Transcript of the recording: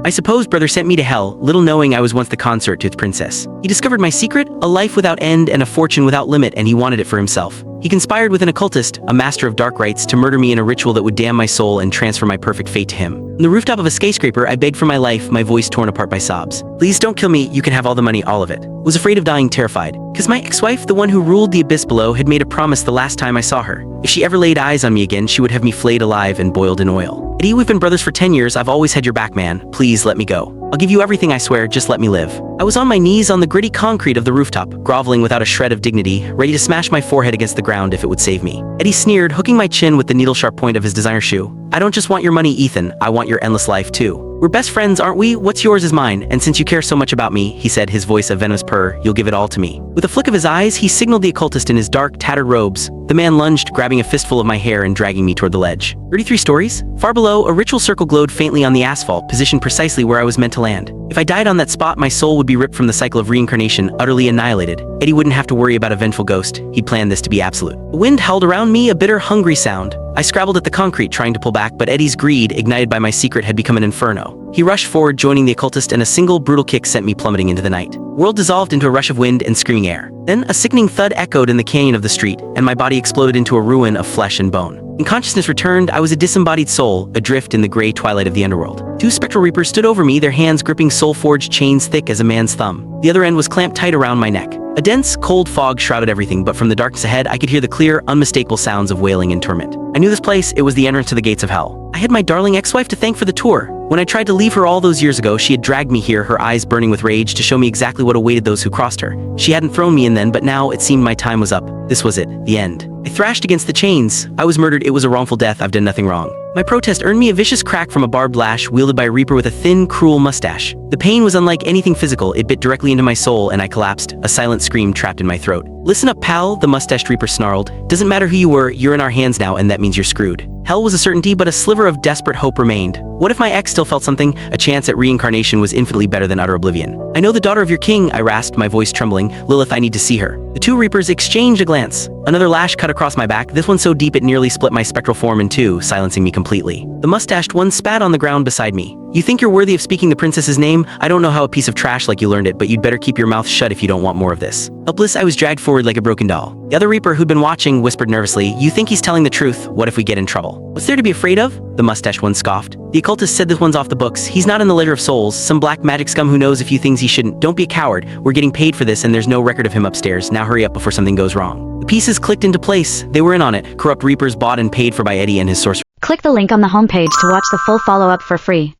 I suppose brother sent me to hell, little knowing I was once the consort to the princess. He discovered my secret, a life without end and a fortune without limit, and he wanted it for himself. He conspired with an occultist, a master of dark rites, to murder me in a ritual that would damn my soul and transfer my perfect fate to him. On the rooftop of a skyscraper, I begged for my life, my voice torn apart by sobs. Please don't kill me, you can have all the money, all of it. Was afraid of dying, terrified. Cause my ex-wife, the one who ruled the abyss below, had made a promise the last time I saw her. If she ever laid eyes on me again, she would have me flayed alive and boiled in oil. Eddie, we've been brothers for 10 years, I've always had your back, man. Please let me go. I'll give you everything, I swear, just let me live. I was on my knees on the gritty concrete of the rooftop, groveling without a shred of dignity, ready to smash my forehead against the ground if it would save me. Eddie sneered, hooking my chin with the needle-sharp point of his designer shoe. I don't just want your money, Ethan, I want your endless life too. We're best friends, aren't we? What's yours is mine, and since you care so much about me, he said, his voice a venomous purr, you'll give it all to me. With a flick of his eyes, he signaled the occultist in his dark, tattered robes. The man lunged, grabbing a fistful of my hair and dragging me toward the ledge. 33 stories? Far below, a ritual circle glowed faintly on the asphalt, positioned precisely where I was meant to land. If I died on that spot, my soul would be ripped from the cycle of reincarnation, utterly annihilated. Eddie wouldn't have to worry about a vengeful ghost. He'd planned this to be absolute. The wind howled around me, a bitter, hungry sound. I scrabbled at the concrete, trying to pull back, but Eddie's greed, ignited by my secret, had become an inferno. He rushed forward, joining the occultist, and a single brutal kick sent me plummeting into the night. World dissolved into a rush of wind and screaming air. Then a sickening thud echoed in the canyon of the street, and my body exploded into a ruin of flesh and bone. When consciousness returned, I was a disembodied soul, adrift in the gray twilight of the underworld. Two spectral reapers stood over me, their hands gripping soul-forged chains thick as a man's thumb. The other end was clamped tight around my neck. A dense, cold fog shrouded everything, but from the darkness ahead, I could hear the clear, unmistakable sounds of wailing and torment. I knew this place, it was the entrance to the gates of hell. I had my darling ex-wife to thank for the tour. When I tried to leave her all those years ago, she had dragged me here, her eyes burning with rage, to show me exactly what awaited those who crossed her. She hadn't thrown me in then, but now it seemed my time was up. This was it, the end. I thrashed against the chains. I was murdered, it was a wrongful death, I've done nothing wrong. My protest earned me a vicious crack from a barbed lash wielded by a reaper with a thin, cruel mustache. The pain was unlike anything physical, it bit directly into my soul and I collapsed, a silent scream trapped in my throat. Listen up, pal, the mustached reaper snarled. Doesn't matter who you were, you're in our hands now, and that means you're screwed. Hell was a certainty, but a sliver of desperate hope remained. What if my ex still felt something? A chance at reincarnation was infinitely better than utter oblivion. I know the daughter of your king, I rasped, my voice trembling. Lilith, I need to see her. The two reapers exchanged a glance. Another lash cut across my back, this one so deep it nearly split my spectral form in two, silencing me completely. The mustached one spat on the ground beside me. You think you're worthy of speaking the princess's name? I don't know how a piece of trash like you learned it, but you'd better keep your mouth shut if you don't want more of this. Helpless, I was dragged forward like a broken doll. The other reaper who'd been watching whispered nervously, you think he's telling the truth? What if we get in trouble? What's there to be afraid of? The mustached one scoffed. The occultist said this one's off the books. He's not in the litter of souls, some black magic scum who knows a few things he shouldn't. Don't be a coward. We're getting paid for this and there's no record of him upstairs. Now hurry up before something goes wrong. The pieces clicked into place. They were in on it. Corrupt reapers bought and paid for by Eddie and his sorcerer. Click the link on the homepage to watch the full follow-up for free.